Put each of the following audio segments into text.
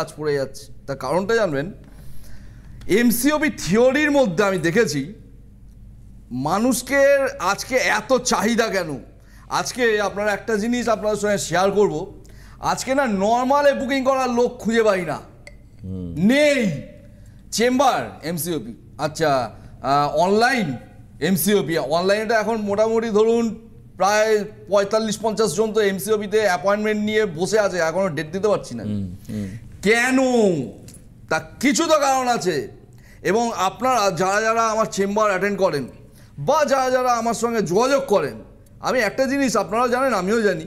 কাজ পড়ে যাচ্ছে। তার কারণটা জানবেন, এমসিওবি থিওরির মধ্যে আমি দেখেছি মানুষকে আজকে এত চাহিদা কেন। আজকে আপনারা একটা জিনিস আপনাদের সঙ্গে শেয়ার করব, আজকে না নর্মালে বুকিং করার লোক খুঁজে পাই না, নেই। চেম্বার এমসিওপি, আচ্ছা অনলাইন এমসিওপি, অনলাইনটা এখন মোটামুটি ধরুন প্রায় 45-50 জন তো এমসিওপিতে অ্যাপয়েন্টমেন্ট নিয়ে বসে আছে, এখনো ডেট দিতে পারছি না। কেন? তা কিছু তো কারণ আছে। এবং আপনারা যারা যারা আমার চেম্বার অ্যাটেন্ড করেন বা যারা যারা আমার সঙ্গে যোগাযোগ করেন, আমি একটা জিনিস আপনারাও জানেন, আমিও জানি,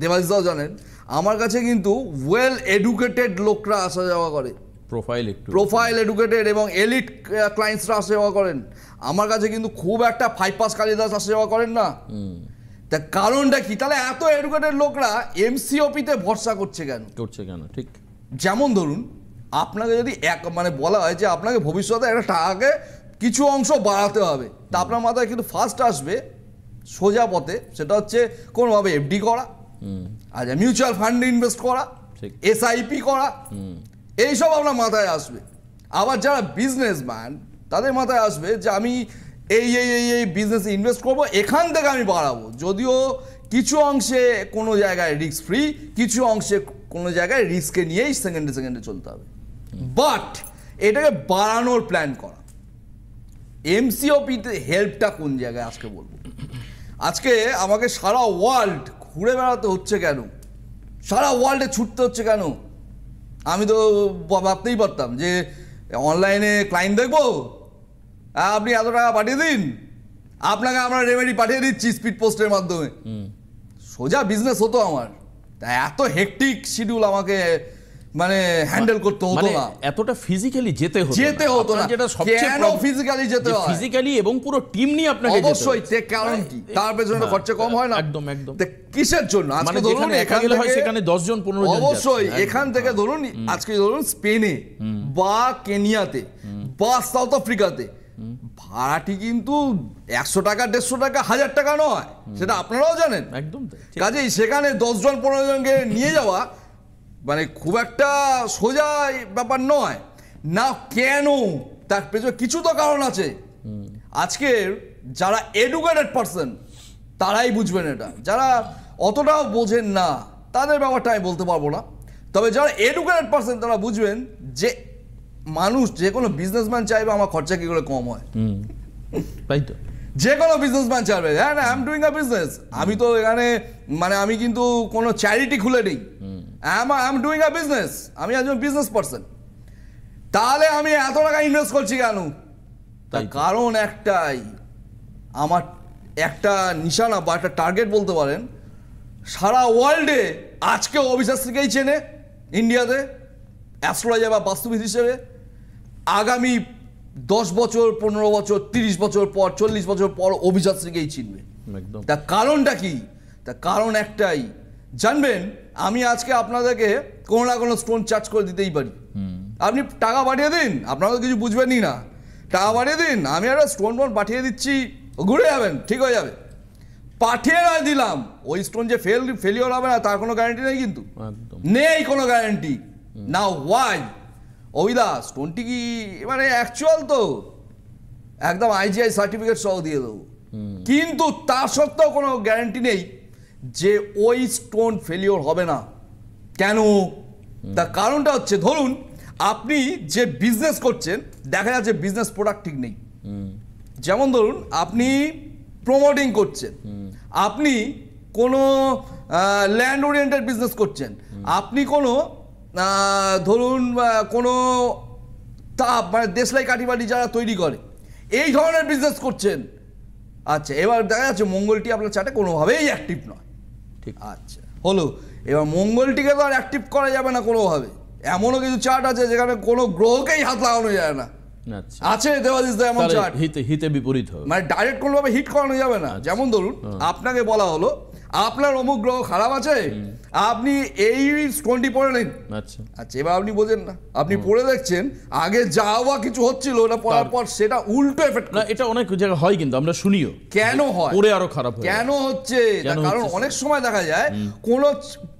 দেবাশিসদাও জানেন, আমার কাছে কিন্তু ওয়েল এডুকেটেড লোকরা আসা যাওয়া করে, প্রোফাইল এডুকেটেড এবং এলিট ক্লায়েন্টসরা আসা যাওয়া করেন। আমার কাছে কিন্তু খুব একটা 5 পাস কালিদাস আসা যাওয়া করেন না। তা কারণটা কি? তাহলে এত এডুকেটেড লোকরা এমসিওপিতে ভরসা করছে কেন? ঠিক যেমন ধরুন আপনাকে যদি মানে বলা হয় যে আপনাকে ভবিষ্যতে একটা টাকাকে কিছু অংশ বাড়াতে হবে, তা আপনার মাথায় কিন্তু ফার্স্ট আসবে সোজা পথে, সেটা হচ্ছে কোনোভাবে এফডি করা, আচ্ছা মিউচুয়াল ফান্ডে ইনভেস্ট করা, এসআইপি করা, এইসব আপনার মাথায় আসবে। আবার যারা বিজনেসম্যান তাদের মাথায় আসবে যে আমি এই এই এই এই বিজনেসে ইনভেস্ট করবো, এখান থেকে আমি বাড়াবো, যদিও কিছু অংশে কোনো জায়গায় রিস্ক ফ্রি, কিছু অংশে কোনো জায়গায় রিস্কে নিয়েই সেকেন্ডে চলতে হবে, বাট এটাকে বাড়ানোর প্ল্যান করা। এমসিওপিতে হেল্পটা কোন জায়গায় আজকে বলবো। আজকে আমাকে সারা ওয়ার্ল্ড ঘুরে বেড়াতে হচ্ছে কেন, সারা ওয়ার্ল্ডে ছুটতে হচ্ছে কেন? আমি তো ভাবতেই পারতাম যে অনলাইনে ক্লায়েন্ট দেখবো, আপনি এত টাকা পাঠিয়ে দিন, আপনাকে আমরা রেমেডি পাঠিয়ে দিচ্ছি স্পিড পোস্টের মাধ্যমে, সোজা বিজনেস হতো আমার। তা এত হেকটিক শিডিউল আমাকে মানে হ্যান্ডেল করতে হতো না, এতটা ফিজিক্যালি যেতে হতো না। যেটা কেন ফিজিক্যালি যেতে হয়, ফিজিক্যালি এবং পুরো টিম নিয়ে আপনাকে অবশ্যই। কারণ কি? তার পেছনে খরচা কম হয় না? একদম। কিসের জন্য? আজকে ধরুন এখান থেকে হয় সেখানে 10 জন 15 জন, অবশ্যই এখান থেকে ধরুন আজকে ধরুন স্পেনে বা কেনিয়াতে বা সাউথ আফ্রিকাতে ভাড়াটি কিন্তু 100 টাকা 150 টাকা 1000 টাকা নয়, সেটা আপনারাও জানেন। একদম। কাজেই সেখানে 10 জন 15 জনকে নিয়ে যাওয়া মানে খুব একটা সোজা ব্যাপার নয় না। কেন? তার পেছনে কিছু তো কারণ আছে। আজকের যারা এডুকেটেড পারসন তারাই বুঝবেন এটা, যারা অতটাও বোঝেন না তাদের ব্যাপারটা আমি বলতে পারবো না। তবে যারা এডুকেটেড পারসন তারা বুঝবেন যে মানুষ, যে কোনো বিজনেসম্যান চাইবে আমার খরচা কি করে কম হয়, তাই তো যে কোনো বিজনেসম্যান চাইবে, হ্যাঁ না I am doing a business, আমি তো এখানে মানে আমি কিন্তু কোনো চ্যারিটি খুলে নেই, I am doing a business, আমি একজন বিজনেস পারসন, তাহলে আমি এত টাকা ইনভেস্ট করছি কেন? তার কারণ একটাই, আমার একটা নিশানা বা একটা টার্গেট বলতে পারেন, সারা ওয়ার্ল্ডে আজকে অবিশ্বাসীকেই চেনে ইন্ডিয়াতে অ্যাস্ট্রোলজার বা বাস্তুবিদ হিসেবে। আগামী 10 বছর 15 বছর 30 বছর পর 40 বছর পর অভিযাত্রীকেই চিনবে। তার কারণটা কি? তার কারণ একটাই, জানবেন আমি আজকে আপনাদেরকে কোনো না কোনো স্টোন চার্জ করে দিতেই পারি, আপনি টাকা পাঠিয়ে দিন, আপনারা তো কিছু বুঝবেনই না, টাকা পাঠিয়ে দিন, আমি একটা স্টোন পাঠিয়ে দিচ্ছি, ঘুরে যাবেন, ঠিক হয়ে যাবে। পাঠিয়ে নয় দিলাম, ওই স্টোন যে ফেলিওর হবে না তার কোনো গ্যারান্টি নেই, কিন্তু নেই কোনো গ্যারান্টি না। ওয়াই? ওইদা স্টোনটি কি মানে অ্যাকচুয়াল তো একদম আইজিআই সার্টিফিকেট সহ দিয়ে দেবো, কিন্তু তার সত্ত্বেও কোনো গ্যারান্টি নেই যে ওই স্টোন ফেলিওর হবে না। কেন? তার কারণটা হচ্ছে, ধরুন আপনি যে বিজনেস করছেন, দেখা যাচ্ছে বিজনেস প্রোডাক্ট ঠিক নেই। যেমন ধরুন আপনি প্রমোটিং করছেন, আপনি কোনো ল্যান্ড ওরিয়েন্টেড বিজনেস করছেন, আপনি কোনো ধরুন কোনো মানে দেশলাই কাঠিবাড়ি যারা তৈরি করে এই ধরনের বিজনেস করছেন। আচ্ছা, এবার দেখা যাচ্ছে মঙ্গলটি আপনার চার্টে কোনোভাবেই অ্যাক্টিভ নয়, ঠিক আচ্ছা হলো। এবার মঙ্গলটিকে তো আর অ্যাক্টিভ করা যাবে না কোনোভাবে, এমনও কিছু চার্ট আছে যেখানে কোনো গ্রহকেই হাত লাগানো যায় না, আছে দেবাশিস দা এমন চার্ট, হিতে বিপরীত হবে, মানে ডাইরেক্ট কোনোভাবে হিট করানো যাবে না। যেমন ধরুন আপনাকে বলা হলো আপনার অমুক গ্রহ খারাপ আছে, আপনি এই স্টোনটি পড়ে নিন। আচ্ছা, এবার আপনি বোঝেন না, আপনি পড়ে দেখছেন আগে যা বা কিছু হচ্ছিল ওটা পড়ার পর সেটা উল্টো এফেক্ট না। এটা অনেক জায়গায় হয়, কিন্তু আমরা শুনিও কেন হয়, পড়ে আরো খারাপ হয় কেন হচ্ছে। কারণ অনেক সময় দেখা যায় কোন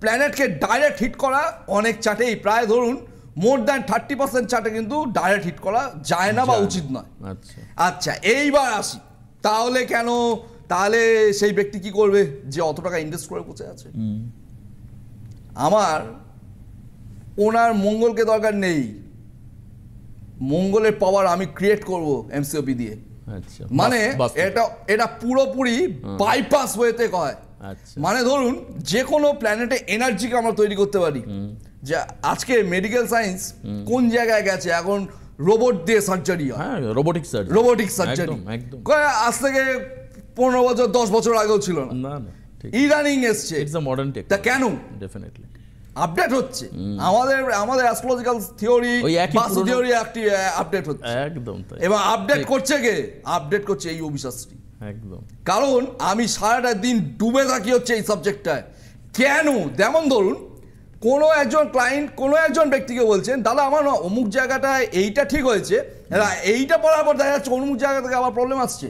প্ল্যানেটকে ডাইরেক্ট হিট করা অনেক চার্টেই প্রায় ধরুন মোর দ্যান 30% চার্টে কিন্তু ডাইরেক্ট হিট করা যায় না বা উচিত নয়। আচ্ছা আচ্ছা এইবার আসি, তাহলে কেন, তাহলে সেই ব্যক্তি কি করবে যে অত টাকা ইনভেস্ট করে বসে আছে? আমার ওনার মঙ্গলকে দরকার নেই, মঙ্গলের পাওয়ার আমি ক্রিয়েট করব এমসিওপি দিয়ে। আচ্ছা মানে এটা পুরোপুরি বাইপাস ওয়েতে কয়। আচ্ছা মানে ধরুন যে কোনো প্ল্যানেটে এনার্জিকে আমরা তৈরি করতে পারি। যে আজকে মেডিকেল সায়েন্স কোন জায়গায় গেছে, এখন রোবট দিয়ে সার্জারি হয়, হ্যাঁ রোবোটিক সার্জারি একদম আজ থেকে 15 বছর 10 বছর আগেও ছিল না, না না ঠিক, ইদানিং এসছে। ইটস আ মডার্ন টেক, তা কেন? ডেফিনেটলি আপডেট হচ্ছে, আমাদের অ্যাস্ট্রোলজিক্যাল থিওরি, বাস্তু থিওরি আপডেট হচ্ছে, একদম তাই। এবং আপডেট করছে কে? আপডেট করছে এই অবিশ্বাসী। একদম, কারণ আমি সারাটা দিন ডুবে থাকি হচ্ছে এই সাবজেক্টটায়। কেন? যেমন ধরুন কোনো একজন ক্লায়েন্ট কোনো একজন ব্যক্তিকে বলছেন, দাদা আমার না অমুক জায়গাটায় এইটা ঠিক হয়েছে, এইটা পড়ার পর দেখা যাচ্ছে অমুক জায়গা থেকে আবার প্রবলেম আসছে।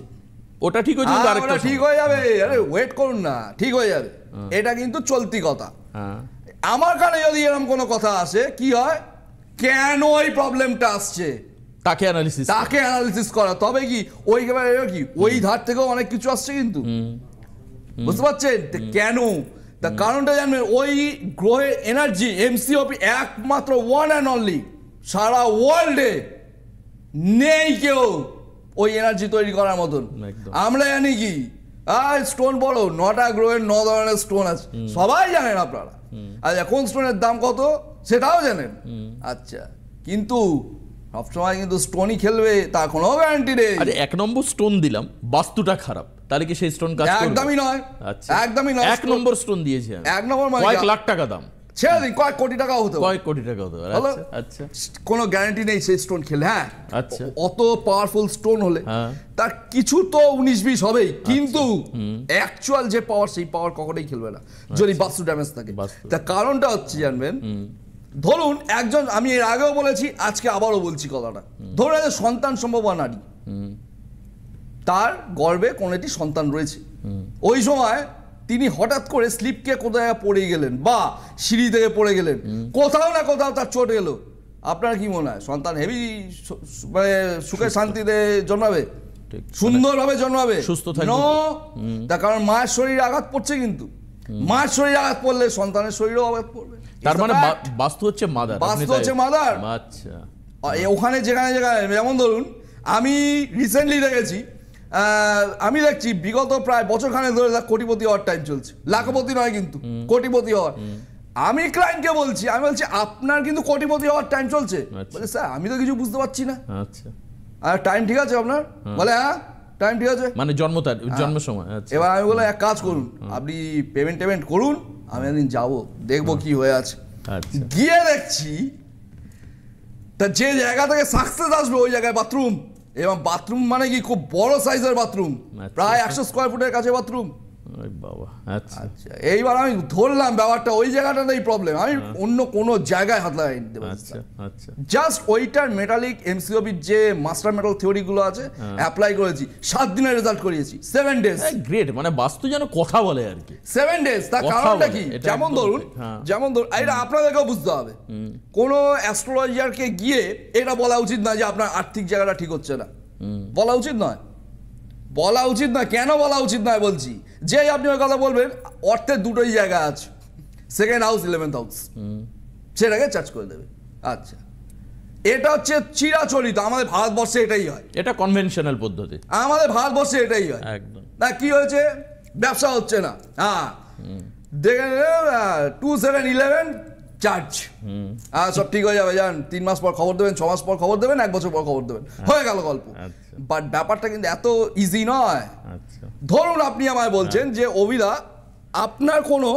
ওটা ঠিক হয়েছে, ওটা ঠিক হয়ে যাবে, আরে ওয়েট করুন না, ঠিক হয়ে যাবে। এটা কিন্তু চলতি কথা। আমার কানে যদি এরকম কোনো কথা আসে, কি হয়, কেন এই প্রবলেমটা আসছে তাকে অ্যানালিসিস করা, তবে কি ওই কি ওই ধার থেকেও অনেক কিছু আসছে কিন্তু, বুঝতে পারছেন কেন? তার কারণটা জানবেন, ওই গ্রহের এনার্জি এমসিওপি একমাত্র ওয়ান অ্যান্ড অনলি, সারা ওয়ার্ল্ডে নেই কেউ ওই এনার্জি তৈরি করার মতন। আমরা জানি কি স্টোন বলো, 9টা গ্রহের 9 ধরনের স্টোন আছে, সবাই জানেন আপনারা। আচ্ছা কোন স্টোনের দাম কত সেটাও জানেন। আচ্ছা কিন্তু সবসময় কিন্তু স্টোনই খেলবে তার কোনো গ্যারান্টি নেই। আরে 1 নম্বর স্টোন দিলাম, বাস্তুটা খারাপ, তাহলে কি সেই স্টোন কাজ করবে? একদমই নয়। আচ্ছা একদমই নয়। 1 নম্বর স্টোন দিয়েছি আমি, 1 নম্বর মানে কয়েক লাখ টাকা দাম, ছেড়ে দিন, কয়েক কোটি টাকাও হতে পারে, কয়েক কোটি টাকা হতে পারে। আচ্ছা কোনো গ্যারান্টি নেই সেই স্টোন খেলে। হ্যাঁ আচ্ছা, অত পাওয়ারফুল স্টোন হলে তার কিছু তো 19-20 হবেই, কিন্তু অ্যাকচুয়াল যে পাওয়ার সেই পাওয়ার কখনোই খেলবে না যদি বাস্তু ড্যামেজ থাকে। তার কারণটা হচ্ছে জানবেন, ধরুন একজন, আমি এর আগেও বলেছি আজকে আবারও বলছি কথাটা, ধরুন একজন সন্তান সম্ভবা নারী, তার গর্ভে কোনো একটি সন্তান রয়েছে, ওই সময় তিনি হঠাৎ করে স্লিপকে কোথায় পড়ে গেলেন বা সিঁড়ি থেকে পড়ে গেলেন, কোথাও না কোথাও তার চোট এলো, আপনার কি মনে হয় সন্তান হেভি মানে সুখে শান্তিতে জন্মাবে, সুন্দরভাবে জন্মাবে? সুস্থ থাকবে? তার কারণ মায়ের শরীরে আঘাত পড়ছে, কিন্তু মায়ের শরীরে আঘাত পড়লে সন্তানের শরীরেও আঘাত পড়বে। তার মানে বাস্তু হচ্ছে মাদার, বাস্তু হচ্ছে মাদার। আচ্ছা ওখানে যেখানে যেখানে, যেমন ধরুন আমি রিসেন্টলি দেখেছি, আমি দেখছি বিগত প্রায় বছরখানেক ধরে কোটিপতি হওয়ার টাইম চলছে, লাখপতি নয় কিন্তু কোটিপতি হওয়ার। আমি ক্লায়েন্টকে বলছি, আমি বলছি আপনার কিন্তু কোটিপতি হওয়ার টাইম চলছে। বলে স্যার আমি তো কিছু বুঝতে পারছি না। আচ্ছা আর টাইম ঠিক আছে আপনার? বলে হ্যাঁ টাইম ঠিক আছে, মানে জন্ম সময়। এবার আমি বলে এক কাজ করুন, আপনি পেমেন্ট করুন, আমি একদিন যাবো দেখবো কি হয়ে আছে। গিয়ে দেখছি তা যে জায়গা থেকে সাকসেস আসবে ওই জায়গায় বাথরুম, এবং বাথরুম মানে কি খুব বড় সাইজের বাথরুম, প্রায় 100 স্কোয়ার ফুটের কাছে বাথরুম। বাবা আচ্ছা, এইবার আমি ধরলাম ব্যাপারটা ওই জায়গাটাতেই প্রবলেম, আমি অন্য কোনো জায়গায় হাত লাগাই নিতে পারছি। জাস্ট ওইটার মেটালিক এমসিওপির যে মাস্টার মেটাল থিওরি গুলো আছে অ্যাপ্লাই করেছি, 7 দিনের রেজাল্ট করিয়েছি, 7 ডেজ। গ্রেট, মানে বাস্তু যেন কথা বলে আর কি, 7 ডেজ। তার কারণটা কি, যেমন ধরুন এটা আপনাদেরকেও বুঝতে হবে, কোনো অ্যাস্ট্রোলজারকে গিয়ে এটা বলা উচিত না যে আপনার আর্থিক জায়গাটা ঠিক হচ্ছে না, বলা উচিত নয়, বলা উচিত নয়। কেন বলা উচিত নয় বলছি, যে আপনি ওই কথা বলবেন, অর্থের দুটোই জায়গা আছে, 2nd হাউস 11th হাউস, সেটাকে চার্জ করে দেবে। আচ্ছা এটা হচ্ছে চিরাচরিত, আমাদের ভারতবর্ষে এটাই হয়, এটা কনভেনশনাল পদ্ধতি, আমাদের ভারতবর্ষে এটাই হয় একদম। না কি হয়েছে, ব্যবসা হচ্ছে না, হ্যাঁ দেখে 2711 চার্জ, সব ঠিক হয়ে যাবে, যান 3 মাস পর খবর দেবেন, 6 মাস পর খবর দেবেন, 1 বছর পর খবর দেবেন, হয়ে গেল গল্প। বাট ব্যাপারটা কিন্তু এত ইজি নয়। ধরুন আপনি আমায় বলছেন যে অভিদা আপনার কোনো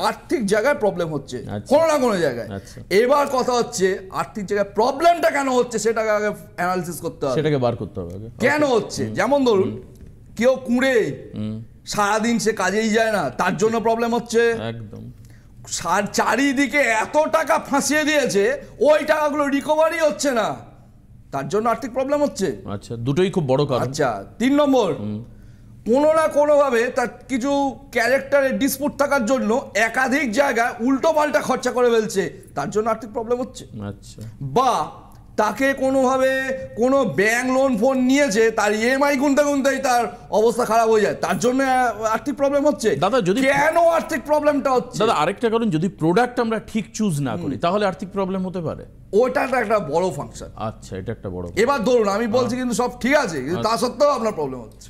আর্থিক জায়গায় প্রবলেম হচ্ছে, কোনো না কোনো জায়গায়, এবার কথা হচ্ছে আর্থিক জায়গায় প্রবলেমটা কেন হচ্ছে সেটাকে আগে অ্যানালিসিস করতে হবে, সেটাকে বার করতে হবে কেন হচ্ছে। যেমন ধরুন কেউ কুঁড়ে সারাদিন সে কাজেই যায় না, তার জন্য প্রবলেম হচ্ছে একদম। চারিদিকে এত টাকা ফাঁসিয়ে দিয়েছে, ওই টাকাগুলো রিকভারি হচ্ছে না, তার জন্য আর্থিক প্রবলেম হচ্ছে। আচ্ছা দুটোই খুব বড় কারণ। আচ্ছা 3 নম্বর, কোনো না কোনোভাবে তার কিছু ক্যারেক্টারের ডিসপুট থাকার জন্য একাধিক জায়গায় উল্টো পাল্টা খরচা করে ফেলছে, তার জন্য আর্থিক প্রবলেম হচ্ছে। আচ্ছা, বা তাকে কোনোভাবে কোনো ব্যাংক লোন ফোন নিয়েছে, তার ইএমআই গুনতে গুনতেই তার অবস্থা খারাপ হয়ে যায়, তার জন্য আর্থিক প্রবলেম হচ্ছে। দাদা, যদি কেন আর্থিক প্রবলেমটা হচ্ছে দাদা আরেকটা কারণ, যদি প্রোডাক্ট আমরা ঠিক চুজ না করি তাহলে আর্থিক প্রবলেম হতে পারে। ওটা একটা বড় ফাংশন। আচ্ছা, এটা একটা বড়। এবার ধরুন আমি বলছি কিন্তু সব ঠিক আছে, কিন্তু তা সত্ত্বেও আপনার প্রবলেম হচ্ছে।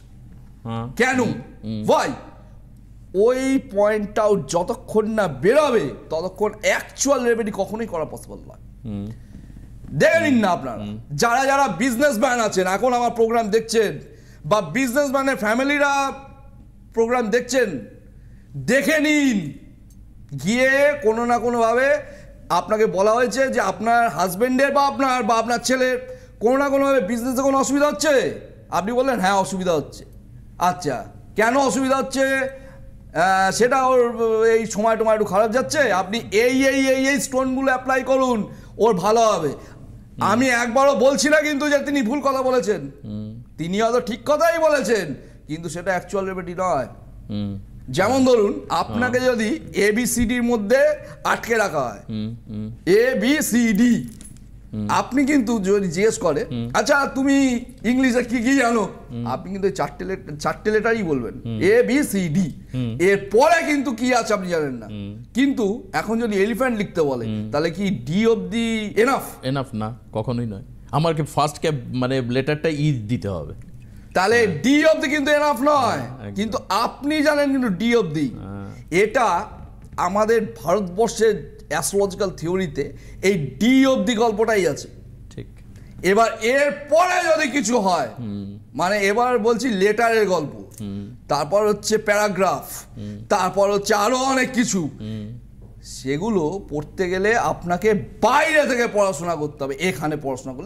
কেন? ভাই ওই পয়েন্টটাও যতক্ষণ না বেরোবে ততক্ষণ অ্যাকচুয়াল রেমেডি কখনোই করা পসিবল নয়। দেখে নিন না আপনারা, যারা যারা বিজনেসম্যান আছেন এখন আমার প্রোগ্রাম দেখছেন, বা বিজনেসম্যানের ফ্যামিলিরা প্রোগ্রাম দেখছেন, দেখে নিন গিয়ে কোনো না কোনোভাবে আপনাকে বলা হয়েছে যে আপনার হাজবেন্ডের বা আপনার ছেলের কোনো না কোনোভাবে বিজনেসে কোনো অসুবিধা হচ্ছে। আপনি বললেন হ্যাঁ অসুবিধা হচ্ছে। আচ্ছা, কেন অসুবিধা হচ্ছে? সেটা ওর এই সময় টময় একটু খারাপ যাচ্ছে, আপনি এই স্টোনগুলো অ্যাপ্লাই করুন, ওর ভালো হবে। আমি একবারও বলছি না কিন্তু যে তিনি ভুল কথা বলেছেন, তিনি হয়তো ঠিক কথাই বলেছেন, কিন্তু সেটা অ্যাকচুয়াল রেমেডি নয়। যেমন ধরুন আপনাকে যদি ABCDর মধ্যে আটকে রাখা হয়, ABCD, আপনি কিন্তু যদি জিজ্ঞেস করে আচ্ছা তুমি ইংলিশে কি কি জানো, আপনি কিন্তু চারটে লেটারই বলবেন ABCD, এর পরে কিন্তু কি আছে আপনি জানেন না। কিন্তু এখন যদি এলিফ্যান্ট লিখতে বলে তাহলে কি ডি অবধি এনাফ না, কখনোই নয়। আমাকে ফার্স্ট ক্যাপ মানে লেটারটা ই দিতে হবে, তাহলে ডি অবধি কিন্তু এনাফ নয়। কিন্তু আপনি জানেন কিন্তু ডি অবধি। এটা আমাদের ভারতবর্ষের অ্যাস্ট্রোলজিক্যাল থিওরিতে এই ডি অবধি গল্পটাই আছে। ঠিক। এবার এর পরে যদি কিছু হয়, মানে এবার বলছি লেটারের গল্প, তারপর হচ্ছে প্যারাগ্রাফ, তারপর হচ্ছে আরো অনেক কিছু, সেগুলো পড়তে গেলে আপনাকে বাইরে থেকে পড়াশোনা করতে হবে। এখানে পড়াশোনা করলে